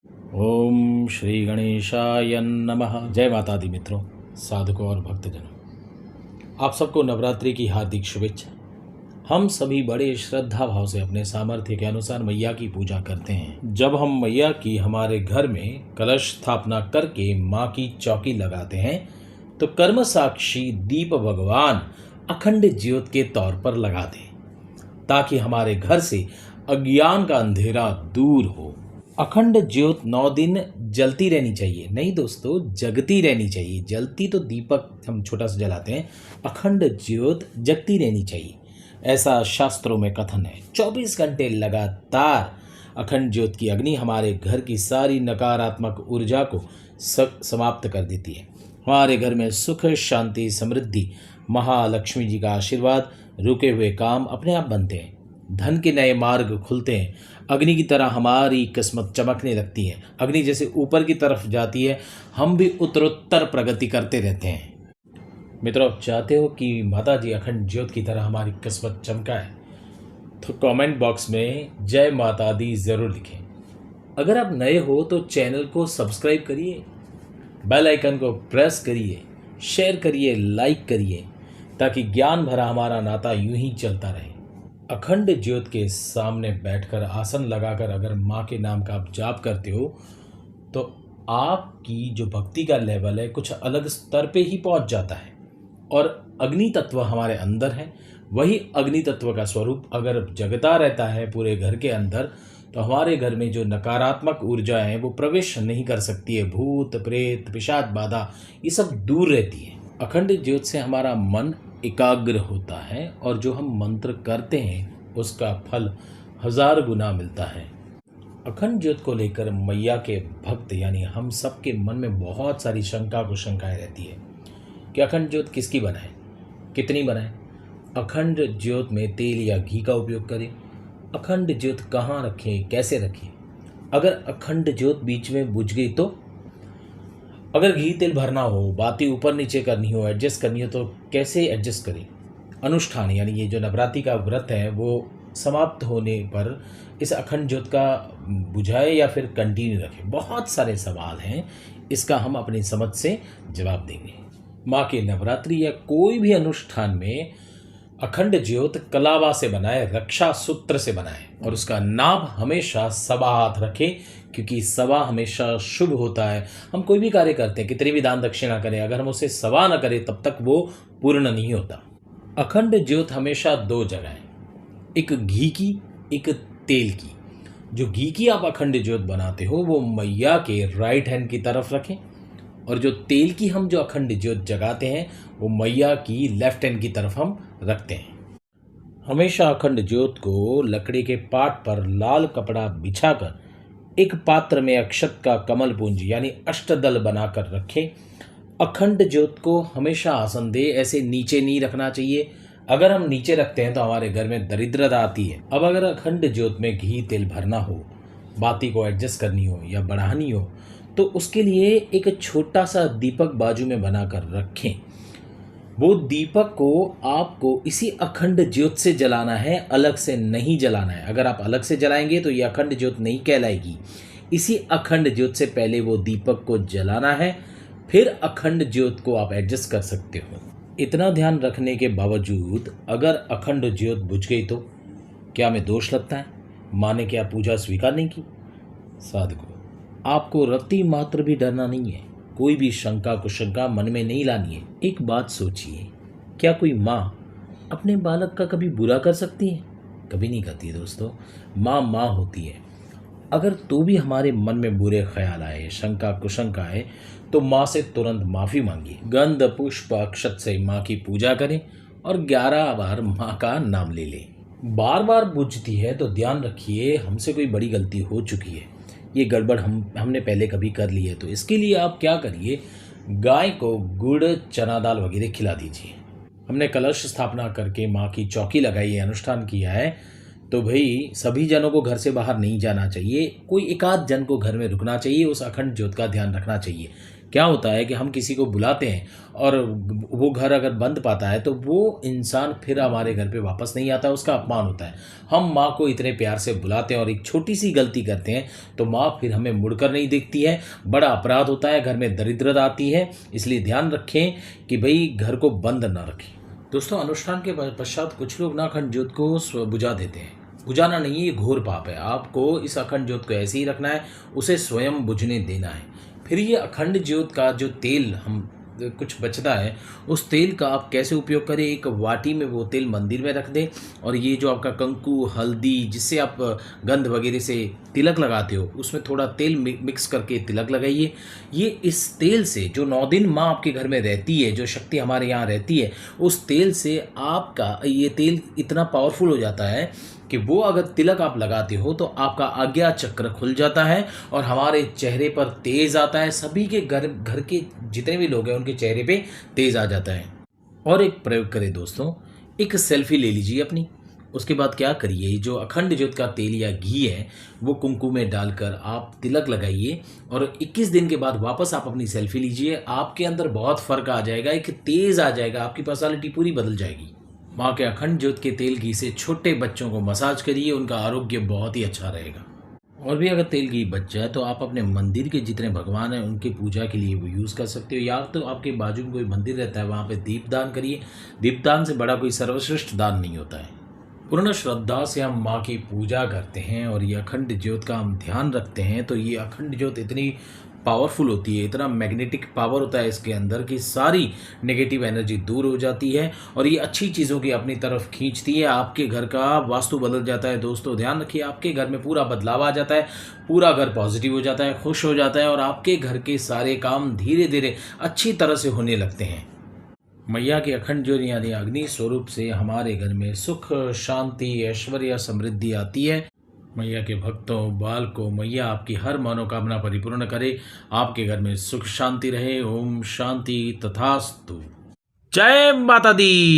ओम श्री गणेशाय नमः। जय माता दी मित्रों, साधकों और भक्तजनों, आप सबको नवरात्रि की हार्दिक शुभेच्छा। हम सभी बड़े श्रद्धा भाव से अपने सामर्थ्य के अनुसार मैया की पूजा करते हैं। जब हम मैया की हमारे घर में कलश स्थापना करके माँ की चौकी लगाते हैं तो कर्म साक्षी दीप भगवान अखंड ज्योत के तौर पर लगाते हैं ताकि हमारे घर से अज्ञान का अंधेरा दूर हो। अखंड ज्योत 9 दिन जलती रहनी चाहिए। नहीं दोस्तों, जगती रहनी चाहिए। जलती तो दीपक हम छोटा सा जलाते हैं, अखंड ज्योत जगती रहनी चाहिए, ऐसा शास्त्रों में कथन है। 24 घंटे लगातार अखंड ज्योत की अग्नि हमारे घर की सारी नकारात्मक ऊर्जा को समाप्त कर देती है। हमारे घर में सुख, शांति, समृद्धि, महालक्ष्मी जी का आशीर्वाद, रुके हुए काम अपने आप बनते हैं, धन के नए मार्ग खुलते हैं। अग्नि की तरह हमारी किस्मत चमकने लगती है। अग्नि जैसे ऊपर की तरफ जाती है, हम भी उत्तरोत्तर प्रगति करते रहते हैं। मित्रों, आप चाहते हो कि माता जी अखंड ज्योत की तरह हमारी किस्मत चमकाए तो कमेंट बॉक्स में जय माता दी ज़रूर लिखें। अगर आप नए हो तो चैनल को सब्सक्राइब करिए, बेल आइकन को प्रेस करिए, शेयर करिए, लाइक करिए, ताकि ज्ञान भरा हमारा नाता यूं ही चलता रहे। अखंड ज्योत के सामने बैठकर आसन लगाकर अगर माँ के नाम का आप जाप करते हो तो आपकी जो भक्ति का लेवल है कुछ अलग स्तर पे ही पहुँच जाता है। और अग्नि तत्व हमारे अंदर है, वही अग्नि तत्व का स्वरूप अगर जगता रहता है पूरे घर के अंदर तो हमारे घर में जो नकारात्मक ऊर्जाएं हैं वो प्रवेश नहीं कर सकती है। भूत प्रेत पिशाच बाधा ये सब दूर रहती है। अखंड ज्योत से हमारा मन एकाग्र होता है और जो हम मंत्र करते हैं उसका फल 1000 गुना मिलता है। अखंड ज्योत को लेकर मैया के भक्त यानी हम सब के मन में बहुत सारी शंका कुशंकाएं रहती है कि अखंड ज्योत किसकी बनाए, कितनी बनाए, अखंड ज्योत में तेल या घी का उपयोग करें, अखंड ज्योत कहाँ रखें, कैसे रखें, अगर अखंड ज्योत बीच में बुझ गई तो, अगर घी तेल भरना हो, बातें ऊपर नीचे करनी हो, एडजस्ट करनी हो तो कैसे एडजस्ट करें। अनुष्ठान यानी ये जो नवरात्रि का व्रत है वो समाप्त होने पर इस अखंड ज्योत का बुझाए या फिर कंटिन्यू रखें। बहुत सारे सवाल हैं, इसका हम अपनी समझ से जवाब देंगे। माँ के नवरात्रि या कोई भी अनुष्ठान में अखंड ज्योत कलावा से बनाए, रक्षा सूत्र से बनाए और उसका नाभ हमेशा सवा हाथ रखें, क्योंकि सवा हमेशा शुभ होता है। हम कोई भी कार्य करते हैं, कितनी भी दान दक्षिणा करें, अगर हम उसे सवा न करें तब तक वो पूर्ण नहीं होता। अखंड ज्योत हमेशा 2 जगह है, एक घी की, एक तेल की। जो घी की आप अखंड ज्योत बनाते हो वो मैया के राइट हैंड की तरफ रखें और जो तेल की हम जो अखंड ज्योत जगाते हैं वो मैया की लेफ्ट हैंड की तरफ हम रखते हैं। हमेशा अखंड ज्योत को लकड़ी के पाट पर लाल कपड़ा बिछाकर एक पात्र में अक्षत का कमल पुंज यानी अष्टदल बनाकर रखें। अखंड ज्योत को हमेशा आसन दे, ऐसे नीचे नहीं रखना चाहिए। अगर हम नीचे रखते हैं तो हमारे घर में दरिद्रता आती है। अब अगर अखंड ज्योत में घी तेल भरना हो, बाती को एडजस्ट करनी हो या बढ़ानी हो तो उसके लिए एक छोटा सा दीपक बाजू में बनाकर रखें। वो दीपक को आपको इसी अखंड ज्योत से जलाना है, अलग से नहीं जलाना है। अगर आप अलग से जलाएंगे तो ये अखंड ज्योत नहीं कहलाएगी। इसी अखंड ज्योत से पहले वो दीपक को जलाना है, फिर अखंड ज्योत को आप एडजस्ट कर सकते हो। इतना ध्यान रखने के बावजूद अगर अखंड ज्योत बुझ गई तो क्या हमें दोष लगता है? माँ ने क्या पूजा स्वीकार नहीं की? साधकों, आपको रत्ती मात्र भी डरना नहीं है, कोई भी शंका कुशंका मन में नहीं लानी है। एक बात सोचिए, क्या कोई माँ अपने बालक का कभी बुरा कर सकती है? कभी नहीं करती दोस्तों। माँ माँ होती है। अगर तो भी हमारे मन में बुरे ख्याल आए, शंका कुशंका आए तो माँ से तुरंत माफ़ी मांगिए। गंध पुष्प अक्षत से माँ की पूजा करें और 11 बार माँ का नाम ले लें। बार बार बुझती है तो ध्यान रखिए हमसे कोई बड़ी गलती हो चुकी है, ये गड़बड़ हमने पहले कभी कर ली है। तो इसके लिए आप क्या करिए, गाय को गुड़, चना दाल वगैरह खिला दीजिए। हमने कलश स्थापना करके माँ की चौकी लगाई है, अनुष्ठान किया है तो भाई सभी जनों को घर से बाहर नहीं जाना चाहिए, कोई एकाध जन को घर में रुकना चाहिए, उस अखंड ज्योत का ध्यान रखना चाहिए। क्या होता है कि हम किसी को बुलाते हैं और वो घर अगर बंद पाता है तो वो इंसान फिर हमारे घर पे वापस नहीं आता, उसका अपमान होता है। हम माँ को इतने प्यार से बुलाते हैं और एक छोटी सी गलती करते हैं तो माँ फिर हमें मुड़कर नहीं देखती है, बड़ा अपराध होता है, घर में दरिद्रता आती है। इसलिए ध्यान रखें कि भाई घर को बंद ना रखें। दोस्तों, अनुष्ठान के पश्चात कुछ लोग ना अखंड ज्योत को बुझा देते हैं। बुझाना नहीं है, ये घोर पाप है। आपको इस अखंड ज्योत को ऐसे ही रखना है, उसे स्वयं बुझने देना है। फिर ये अखंड ज्योत का जो तेल हम कुछ बचता है, उस तेल का आप कैसे उपयोग करें, एक वाटी में वो तेल मंदिर में रख दें और ये जो आपका कंकु, हल्दी, जिससे आप गंध वगैरह से तिलक लगाते हो, उसमें थोड़ा तेल मिक्स करके तिलक लगाइए। ये इस तेल से जो 9 दिन माँ आपके घर में रहती है, जो शक्ति हमारे यहाँ रहती है, उस तेल से आपका ये तेल इतना पावरफुल हो जाता है कि वो अगर तिलक आप लगाते हो तो आपका आज्ञा चक्र खुल जाता है और हमारे चेहरे पर तेज आता है। सभी के घर के जितने भी लोग हैं उनके चेहरे पे तेज आ जाता है। और एक प्रयोग करें दोस्तों, एक सेल्फी ले लीजिए अपनी। उसके बाद क्या करिए, जो अखंड ज्योत का तेल या घी है वो कुंकुम में डालकर आप तिलक लगाइए और 21 दिन के बाद वापस आप अपनी सेल्फी लीजिए। आपके अंदर बहुत फर्क आ जाएगा, एक तेज आ जाएगा, आपकी पर्सनालिटी पूरी बदल जाएगी। माँ के अखंड ज्योत के तेल घी से छोटे बच्चों को मसाज करिए, उनका आरोग्य बहुत ही अच्छा रहेगा। और भी अगर तेल घी बच जाए तो आप अपने मंदिर के जितने भगवान हैं उनकी पूजा के लिए वो यूज़ कर सकते हो, या तो आपके बाजू में कोई मंदिर रहता है वहाँ पे दीपदान करिए। दीपदान से बड़ा कोई सर्वश्रेष्ठ दान नहीं होता है। पूर्ण श्रद्धा से हम माँ की पूजा करते हैं और ये अखंड ज्योत का हम ध्यान रखते हैं तो ये अखंड ज्योत इतनी पावरफुल होती है, इतना मैग्नेटिक पावर होता है इसके अंदर कि सारी नेगेटिव एनर्जी दूर हो जाती है और ये अच्छी चीज़ों की अपनी तरफ खींचती है। आपके घर का वास्तु बदल जाता है। दोस्तों ध्यान रखिए, आपके घर में पूरा बदलाव आ जाता है, पूरा घर पॉजिटिव हो जाता है, खुश हो जाता है और आपके घर के सारे काम धीरे धीरे अच्छी तरह से होने लगते हैं। मैया के अखंड ज्योत यानी अग्नि स्वरूप से हमारे घर में सुख, शांति, ऐश्वर्य, समृद्धि आती है। मैया के भक्तों, बाल को मैया आपकी हर मनोकामना परिपूर्ण करे, आपके घर में सुख शांति रहे। ओम शांति तथास्तु। जय माता दी।